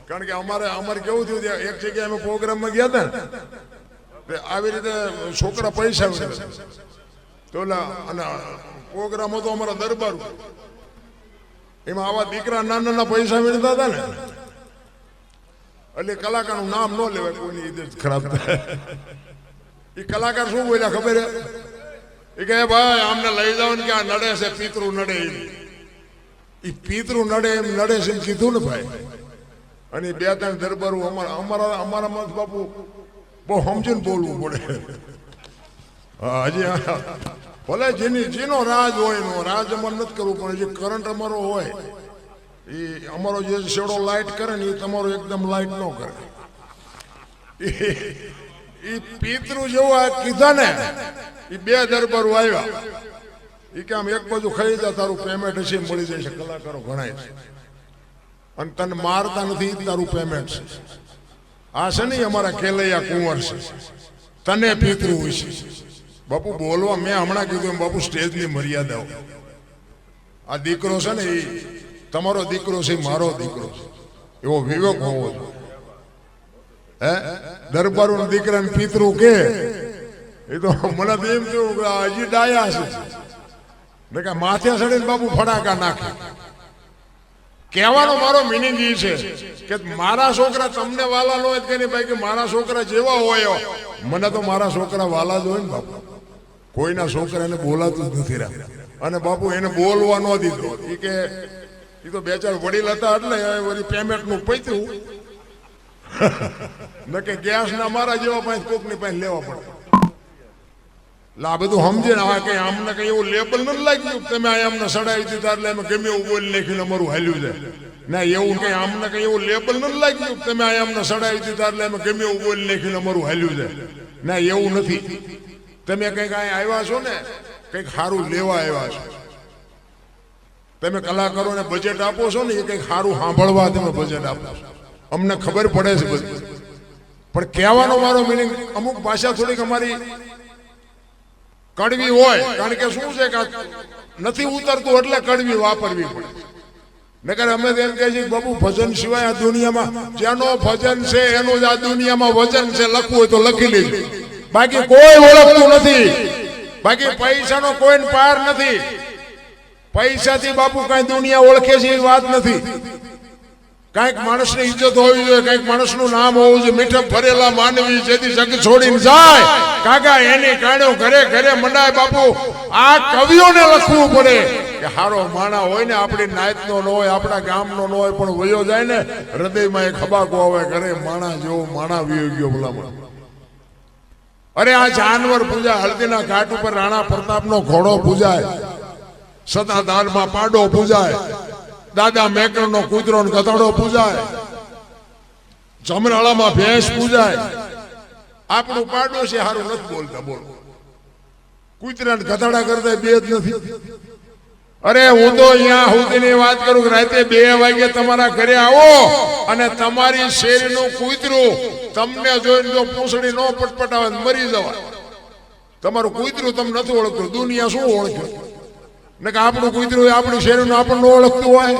કારણ કે અમારે કેવું થયું એક જગ્યાએ અમે પ્રોગ્રામમાં ગયા હતા ને આવી રીતે છોકરા પૈસા તો અને પ્રોગ્રામ હતો અમારા દરબાર એમાં આવા દીકરા નાના નાના પૈસા મેળવતા હતા ને એટલે કલાકારનું નામ ન લેવાય કોઈની ઇજ્જત ખરાબ થાય એ કલાકાર શું બોલ્યા ખબર એ કહે ભાઈ આમને લઈ જાઓ ને કે આ નડે છે પિતૃ નડે એ પિતૃ નડે એમ નડે છે એમ કીધું ને ભાઈ અને બે ત્રણ દરબારો અમારા બાપુ બહુ સમજીને બોલવું પડે હજી ભલે જેનો રાજ હોય એનો રાજ અમારે નથી કરવું પણ જે કરંટ અમારો હોય એ અમારો જે શેડો લાઇટ કરે ને એ તમારો એકદમ લાઇટ ન કરે એ પિતૃ જેવો કીધા ને એ બે દરબારો આવ્યા એ કે આમ એક બાજુ ખાઈ જા તારું પેમેન્ટ હશે મળી જાય છે કલાકારો ગણાય છે અને તને મારતા નથી તારું પેમેન્ટ છે આ છે ને અમારા કેલૈયા કુંવર છે તને પિતૃ હોય છે બાપુ બોલવા મેં હમણાં કીધું એમ બાપુ સ્ટેજની મર્યાદાઓ આ દીકરો છે ને એ તમારો દીકરો છે મારો દીકરો છે એવો વિવેક હોવો જોઈએ હે દરબારો દીકરાને પિતૃ કે એ તો મને તો એમ થયું કે હજી ડાયા છે કે માથે ચડીને બાપુ ફડાકા નાખે કહેવાનો મારો મિનિંગ એ છે કે મારા છોકરા તમને વાલા ન હોય કે નહીં ભાઈ કે મારા છોકરા જેવા હોય મને તો મારા છોકરા વાલા જ હોય ને બાપુ કોઈના છોકરાને બોલાતું જ નથી રહ્યા અને બાપુ એને બોલવા ન દીધો એ કે એ તો બે ચાર વડીલ હતા એટલે વળી પેમેન્ટ નું પૈતું ન કે ગેસ ના મારા જેવા પાસે કોકની પાસે લેવા પડે આ બધું સમજે ને કઈ આમને કઈ એવું લેબલ નથી લાગ્યું તમે અમને સડાવી દીધા એટલે અમે ગમે એવું બોલી નાખ્યું અમારું હાલ્યું જાય ના એવું કઈ આમને કઈ એવું લેબલ નથી લાગ્યું તમે અમને સડાવી દીધા એટલે અમે ગમે એવું બોલી નાખ્યું અમારું હાલ્યું જાય ના એવું નથી તમે કઈક અહીંયા આવ્યા છો ને કઈક સારું લેવા આવ્યા છો તમે કલાકારોને બજેટ આપો છો ને એ કઈક સારું સાંભળવા તમે બજેટ આપો છો અમને ખબર પડે છે બધી પણ કહેવાનો મારો મિનિંગ અમુક ભાષા થોડીક અમારી કડવી હોય કારણ કે શું છે કે નથી ઉતરતું એટલે કડવી વાપરવી પડે નકર અમે એમ કહે છે બાબુ ભજન સિવાય આ દુનિયામાં જેનો ભજન છે એનું જ આ દુનિયામાં વજન છે લખવું હોય તો લખી લેજો બાકી કોઈ ઓળખતું નથી બાકી પૈસાનો કોઈને પાર નથી પૈસાથી બાપુ કઈ દુનિયા ઓળખે છે એ વાત નથી કઈક માણસની ઇજ્જત હોવી જોઈએ કઈક માણસનું નામ હોવું જોઈએ મીઠપ ભરેલા માનવી જેથી જગ છોડીને જાય કાકા એની કાણ્યો ઘરે ઘરે મંડાય બાપુ આ કવિઓને લખવું પડે કે હારો માણા હોય ને આપણી નાયતનો ન હોય આપણા ગામનો ન હોય પણ વયો જાય ને હૃદયમાં એક ખબાકો આવે ઘરે માણા જેવો માણા વયો ગયો ભલામણ અરે આ જાનવર પૂજા હળદીના ઘાટ ઉપર રાણા પ્રતાપનો ઘોડો પૂજાય સતાધારમાં પાડો પૂજાય દાદા મેકરનો કૂતરો ને ગધેડો પૂજાય જમરાળામાં ભેંસ પૂજાય આપણું પાડો છે હારું નથી બોલતા બોલો કૂતરા ને ગધેડા કરતા બે જ નથી અરે હું તો અહીંયા સુધીની વાત કરું કે રાતે 2 વાગે તમારા ઘરે આવો અને તમારી શેરીનું કૂતરું તમને જોઈને જો પૂંછડી નો પટપટાવે મરી જવાય તમારું કૂતરું તમને નથી ઓળખતું દુનિયા શું ઓળખે ને કે આપણું કૂતરું આપણી શેરીનું આપણને ઓળખતું હોય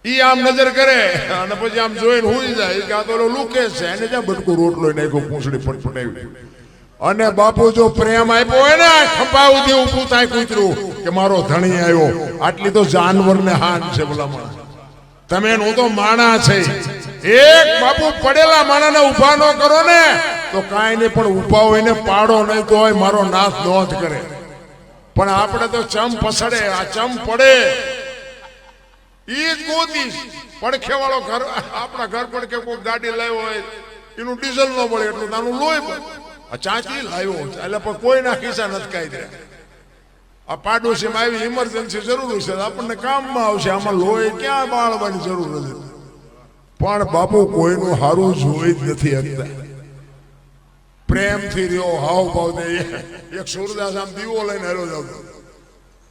ઈ આમ નજર કરે અને પછી આમ જોઈને હુઈ જાય કે આ તો લુકે છે એને જ્યાં બટકું રોટલો નાખ્યો પૂંછડી પટપટાવી અને બાપુ જો પ્રેમ આપ્યો હોય ને ખંભા ઉધી ઊભું થાય કૂતરું કે મારો ધણી આવ્યો આટલી તો જાનવરને હાન છે ભલામણ તમે હું તો માણા છે એક બાપુ પડેલા માણાને ઊભા ન કરો ને તો કાંઈ નહીં પણ ઊભા હોય ને પાડો નહીં તો હોય મારો નાશ ન જ કરે પણ આપણે તો ચમ પસડે આ ચમ પડે ઈ જ ગોતી પડખે વાળો ઘર આપણા ઘર પડખે કોઈ ગાડી લાવ્યો હોય એનું ડીઝલ ન મળે એટલું નાનું લોહી આ ચાંચી લાવ્યો એટલે પણ કોઈના ખિસ્સા નથી કાઢી દે આ પાડોશીમાં આવી ઇમરજન્સી જરૂર છે આપણને કામમાં આવશે આમાં લોહી ક્યાં બાળવાની જરૂર નથી પણ બાપુ કોઈનું સારું જોઈ જ નથી શકતા પ્રેમથી રહ્યો હાવ ભાવ દે એક સુરદાસ આમ દીવો લઈને હેરો જાવતો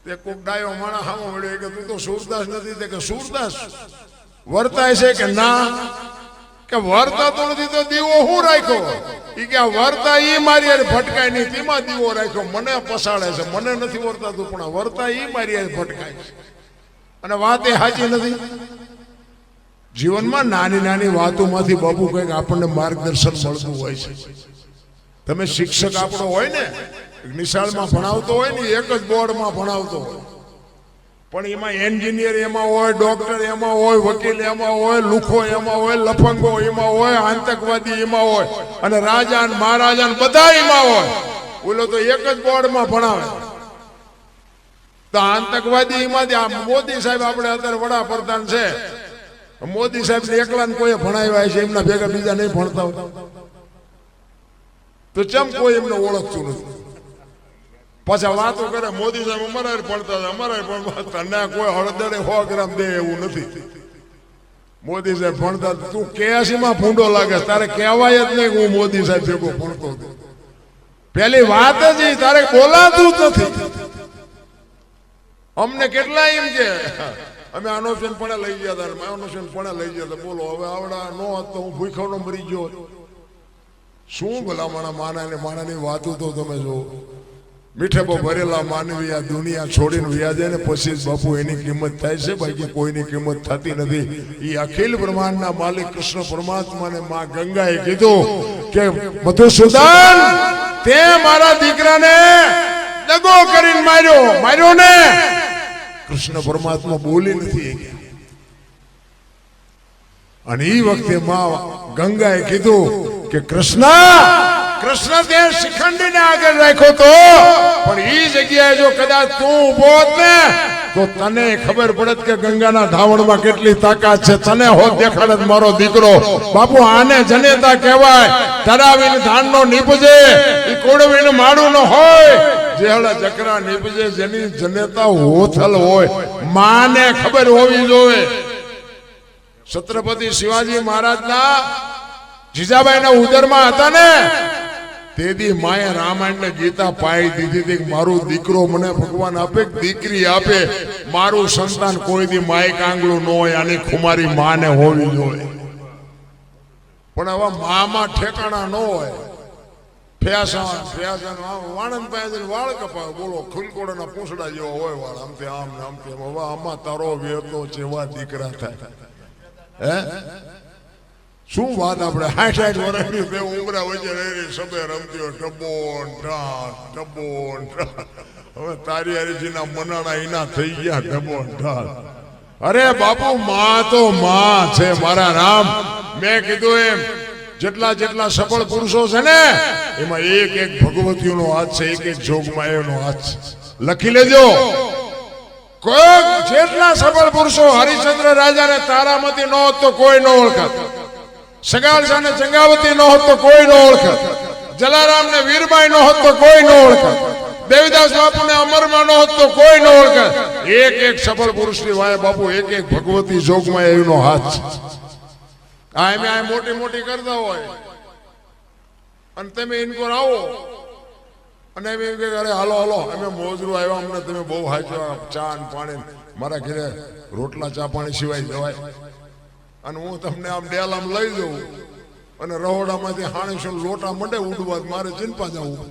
તે કોક ડાયો માણસ સામો મળ્યો કે તું તો સુરદાસ નથી તે કે સુરદાસ વર્તાય છે કે ના કે વર્તાતો નથી તો દીવો હું રાખ્યો ઈ કે વર્તા ઈ મારી યાર ભટકાય નહીં તેમાં દીવો રાખ્યો મને પસાડે છે મને નથી વર્તાતું પણ વર્તા ઈ મારી યાર ભટકાય છે અને વાત એ સાચી નથી જીવનમાં નાની નાની વાતોમાંથી બાપુ કંઈક આપણને માર્ગદર્શન મળતું હોય છે. તમે શિક્ષક આપણો હોય ને, નિશાળમાં ભણાવતો હોય ને, એક જ બોર્ડમાં ભણાવતો હોય, પણ એમાં એન્જિનિયર એમાં હોય, ડોક્ટર એમાં હોય, વકીલ એમાં હોય, લુખો એમાં હોય, લફંગો એમાં હોય, આતંકવાદી એમાં હોય, અને રાજા ને મહારાજા ને બધા એમાં હોય. ઓલો તો એક જ બોર્ડમાં ભણાવે. તો આતંકવાદી એમાંથી આ મોદી સાહેબ આપણે અત્યારે વડાપ્રધાન છે, મોદી સાહેબ એકલા ને કોઈ ભણાવ્યા છે, એમના ભેગા બીજા નહીં ભણતા હોય તો ચમ કોઈ એમને ઓળખતું નથી. પાછા વાતો કરે મોદી સાહેબ અમારા ભણતા હતા, અમારા ભણતા. તને કોઈ હળદરે 100 ગ્રામ દે એવું નથી. મોદી સાહેબ ભણતા, તું 81 માં ભૂંડો લાગે, તારે કહેવાય જ નહીં હું મોદી સાહેબ ભેગો ભણતો હતો. પેલી વાત જ તારે બોલાતું જ નથી. અમને કેટલા એમ કે અમે આનોશન પણ લઈ ગયા હતા, આનોશન પણ લઈ ગયા હતા. બોલો હવે આવડા નો તો હું ભૂખ્યો નો મરી ગયો. શું ભલામણા માણાની વાતો તો તમે જો. મીઠે બહુ ભરેલા માનવી આ દુનિયા છોડીને વ્યા જાય ને પછી બાપુ એની કિંમત થાય છે, બાકી કોઈની કિંમત થતી નથી. એ અખિલ બ્રહ્માંડના માલિક કૃષ્ણ પરમાત્માને માં ગંગાએ કીધું કે મધુસૂદન, તે મારા દીકરાને દગો કરીને માર્યો ને. કૃષ્ણ પરમાત્મા બોલી નથી ગયા. અને એ વખતે માં ગંગાએ કીધું કે કૃષ્ણ તે શિખંડીને આગળ રાખ્યો તો, પણ એ જગ્યાએ જો કદાચ તું ઉભો હોત ને તો તને ખબર પડત કે ગંગાના ધાવણમાં કેટલી તાકાત છે. તને હોત દેખાડત મારો દીકરો. બાપુ આને જનેતા કહેવાય. તરાવીને ધાનનો નીપજે એ કોડવીને માડું ન હોય. જેહળા ચકરા નીપજે જેની જનેતા હોથલ હોય. માને ખબર હોવી જોઈએ. છત્રપતિ શિવાજી મહારાજના જીજાબાઈના ઉદરમાં હતા ને, તેથી માએ રામાયણ ને ગીતા પાઈ દીધી હતી. મારું દીકરો મને ભગવાન આપે, દીકરી આપે, મારું સંતાન કોઈ દી માય કાંગલું ન હોય. આની ખુમારી માને હોવી જોઈએ. પણ હવે મામાં ઠેકાણા ન હોય. વાણંદ પાસે વાળ કપાવે. બોલો ખુલકોડાના પૂંછડા જેવા હોય વાળ, આમ તે આમ ને આમ તેમ. હવે આમાં તારો વેતો જેવા દીકરા થાય. હે શું વાત. આપણે 60 વર્ષની બે ઉમરા વચ્ચે રહી સબે રમતીઓ ડબો. હવે તારી હરીજીના મનાણા એના થઈ ગયા ડબો ઢાલ. અરે બાપુ માં તો માં છે મારા રામ. મેં કીધું એમ જેટલા સફળ પુરુષો છે ને એમાં એક ભગવતીઓનો હાથ છે, એક જોગમાયાનો હાથ છે. લખી લેજો. જેટલા સફળ પુરુષો, હરિશ્ચંદ્ર રાજાને તારામતી ન હોત તો કોઈ ન ઓળખત. સગાળ સાને ચંગાવતી ન હોત તો કોઈ ન ઓળખત. જલારામ ને વીરબાઈ ન હોત તો કોઈ ન ઓળખત. દેવીદાસ બાપુ ને અમરમાં ન હોત તો કોઈ ન ઓળખત. એક સફળ પુરુષની વાય બાપુ એક ભગવતી જોગમાં એનો હાથ છે. આ મોટી કરતા હોય અને તમે ઇનકોર આવો અને એમ કે અરે હાલો અમે મોજરું આવ્યા, અમને તમે બહુ હાચો ચા ને પાણી. મારા ઘરે રોટલા ચા પાણી સિવાય જવાય. અને હું તમને આમ ડેલામ લઈ જઉં અને રહોડામાંથી હાણીસો લોટા મંડે ઉડવા, મારે ચિંપા જવું.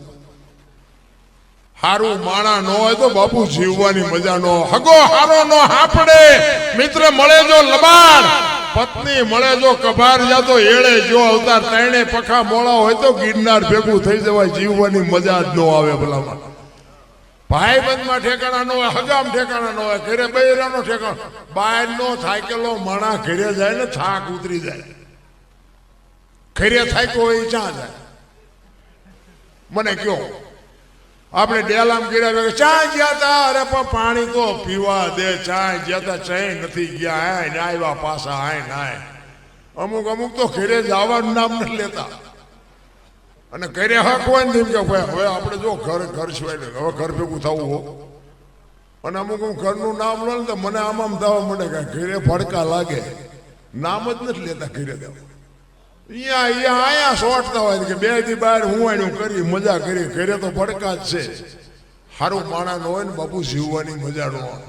હારું માણા ન હોય તો બાપુ જીવવાની મજા ન. હગો હારો ન હાપડે, મિત્ર મળે જો લબાડ, પત્ની મળે જો કભાર, જાતો એળે જો અવતાર. ત્રણે પખા મોળા હોય તો ગિરનાર ભેગું થઈ જવાય. જીવવાની મજા જ ન આવે ભલામાં. ભાઈ બંધમાં ઠેકાણા ન હોય, હગામ ઠેકાણા ન હોય, ઘરે બૈરાનો ઠેકાણો. બહાર નો થાકેલો માણા ઘરે જાય ને થાક ઉતરી જાય. ઘરે થાક્યો હોય ચા જાય. મને કયો આપણે ડેલામ ગીરા ચા ગયા તા, અરે પણ પાણી તો પીવા દે. ચા ગયા તા ચા નથી ગયા. આવ્યા પાછા નાય. અમુક તો ઘરે જવાનું નામ નથી લેતા. અને ઘરે હક હોય ને કે હવે આપણે જો ઘર સિવાય હવે ઘર ભેગું થવું હો. અને અમુક ઘરનું નામ લો ને તો મને આમ થવા મળે કે ઘરે ભડકા લાગે. નામ જ નથી લેતા ઘરે દેવા. અહીંયા સોટતા હોય કે બે થી બહાર હું એનું કરી મજા કરી. ઘરે તો ભડકા જ છે. સારું માણા ન હોય ને બાપુ જીવવાની મજા ન હોય.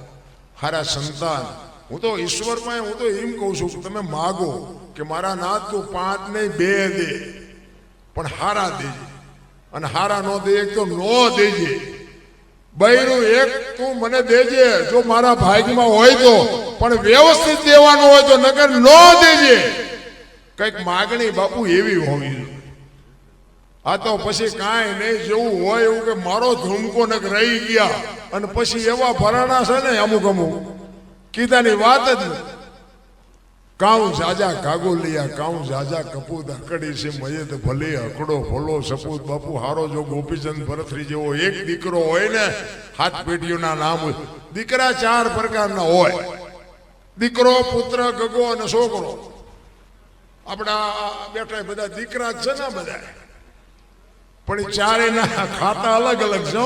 સારા સંતાન. હું તો ઈશ્વરમાં હું તો એમ કહું છું કે તમે માગો કે મારા નાથ તું 5 નહીં 2 દે, પણ હારા દેજે. અને હારા નો દે એક તો નો દેજે. બૈરું એક તું મને દેજે જો મારા ભાગ્યમાં હોય તો, પણ વ્યવસ્થિત દેવાનું હોય તો, નકર નો દેજે. કઈક માગણી બાપુ એવી હોવી જોઈએ. આ તો પછી કાંઈ નહીં, જેવું હોય એવું કે મારો ધૂમકો નક રહી ગયા અને પછી એવા ભરાણા છે ને અમુક કીધાની વાત જ નથી. કાઉ જાજા કાગોલિયા કાઉ જાજા કપૂત અકડી છે મયે તો ભલે અકડો ભલો સપૂત. બાપુ હારો જો ગોપીચંદ ભરતરી જેવો એક દીકરો હોય ને, હાથ પેઢીઓના નામ હોય. દીકરા 4 પ્રકારના હોય: દીકરો, પુત્ર, ગગો અને છોકરો. આપણા બેઠા બધા દીકરા જ છે ને બધા, પણ ચારેયના ખાતા અલગ અલગ છે.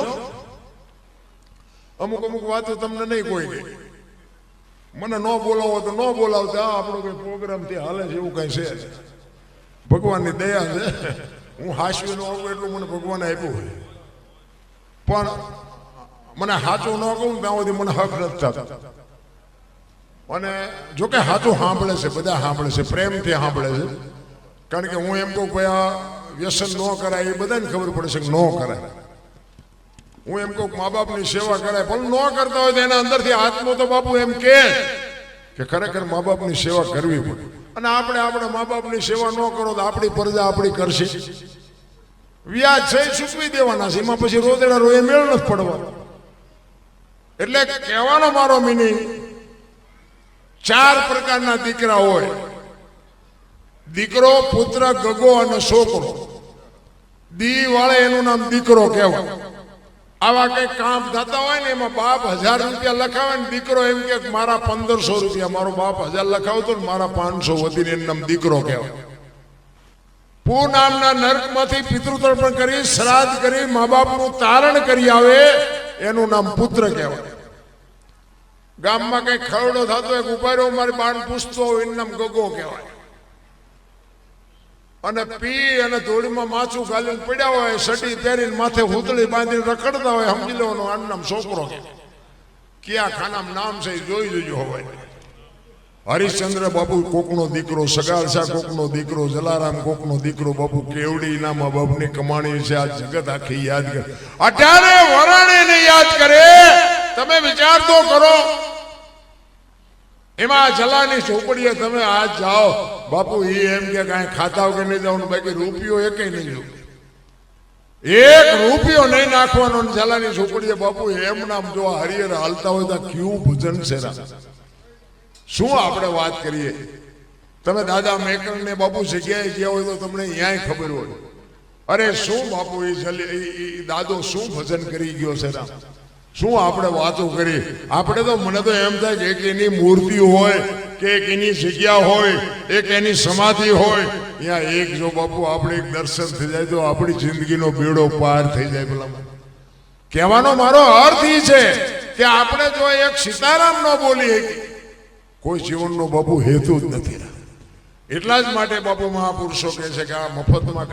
અમુક વાતો તમને નહીં કોઈ ગઈ. મને ન બોલાવો તો ન બોલાવતા, આપણો કઈ પ્રોગ્રામ થી હાલે છે એવું કઈ છે. ભગવાનની દયા છે. હું હાસ્ય નો આવું એટલું મને ભગવાને આપ્યું હોય, પણ મને સાચું ન કહું ત્યાં સુધી મને હક નથી થતો. અને જોકે સાચું સાંભળે છે, બધા સાંભળે છે, પ્રેમથી સાંભળે છે. કારણ કે હું એમ કહું ભાઈ આ વ્યસન ન કરાય, એ બધાને ખબર પડે છે કે ન કરાય. હું એમ કહું મા બાપની સેવા કરાય, પણ ન કરતા હોય તો એના અંદરથી આત્મો તો બાપુ એમ કે ખરેખર મા બાપની સેવા કરવી પડે. અને આપણે આપણા મા બાપની સેવા ન કરો તો આપણી પ્રજા આપણી કરશે. વ્યાજ છે ચૂકવી દેવાના છે, એમાં પછી રોદેડા રોએ મેળ નથી પડવાનો. એટલે કહેવાનો મારો મિનિંગ, 4 પ્રકારના દીકરા હોય: દીકરો, પુત્ર, ગગો અને છોકરો. દી વાળે એનું નામ દીકરો કહેવાય. આવા કઈ કામ થતા હોય ને એમાં બાપ 1000 રૂપિયા લખાવે ને દીકરો એમ કે મારા 1500 રૂપિયા, મારો બાપ 1000 લખાવતો ને મારા 500 વધીને એનું નામ દીકરો કહેવાય. પૂ નામના નર્કમાંથી પિતૃતર્પણ કરી, શ્રાદ્ધ કરી, મા બાપનું તારણ કરી આવે, એનું નામ પુત્ર કહેવાય. ગામમાં કઈ ખરડો થતો હોય, ઉપાડ્યો મારી બાણ પૂછતો હોય, એનું નામ ગગો કહેવાય. અને પી અને ધૂળમાં માછું ગાલીને પડ્યા હોય, સટી પહેરીને માથે હુતળી બાંધીને રખડતા હોય, સમજી લેવાનું આનું નામ છોકરો કહેવાય. ક્યાં ખાનામાં નામ છે જોઈ જોજો હોય. હરિશ્ચંદ્ર બાપુ કોકનો દીકરો, સગાલ શાહ કોકનો દીકરો, જલારામ કોકનો દીકરો. બાપુ કેવડી ના મા બાપની કમાણી છે, આ જગત આખી યાદ કરે. 18 વરાણે યાદ કરે. તમે વિચાર તો કરો. એમાં જલાની ઝોપડીએ તમે આજ જાઓ બાપુ, એ એમ કે કાંઈ ખાતા કે નહીં જવાનું, બાકી રૂપિયો એકે નહીં જવું, 1 રૂપિયો નહીં નાખવાનો. જલાની ઝોપડીએ બાપુ એમ નામ જો હરિયર હાલતા હોય તો કેવું ભજન છે. શું આપણે વાત કરીએ. તમે દાદા મેકર ને બાપુ જગ્યાએ ગયા હોય તો તમને અહીંયા ખબર હોય, અરે શું બાપુ એ દાદો શું ભજન કરી ગયો છે. શું આપણે વાતો કરી. આપણે તો મને તો એમ થાય કે એક એની મૂર્તિ હોય કે એક એની જગ્યા હોય, એક એની સમાધિ હોય, ત્યાં એક જો બાપુ આપણે એક દર્શન થઈ જાય તો આપણી જિંદગીનો બેડો પાર થઈ જાય. પેલા કહેવાનો મારો અર્થ એ છે કે આપણે જો એક સીતારામ ન બોલીએ, કોઈ જીવનનો બાપુ હેતુ જ નથી. એટલા જ માટે બાપુ મહાપુરુષો કહે છે કે આ મફતમાં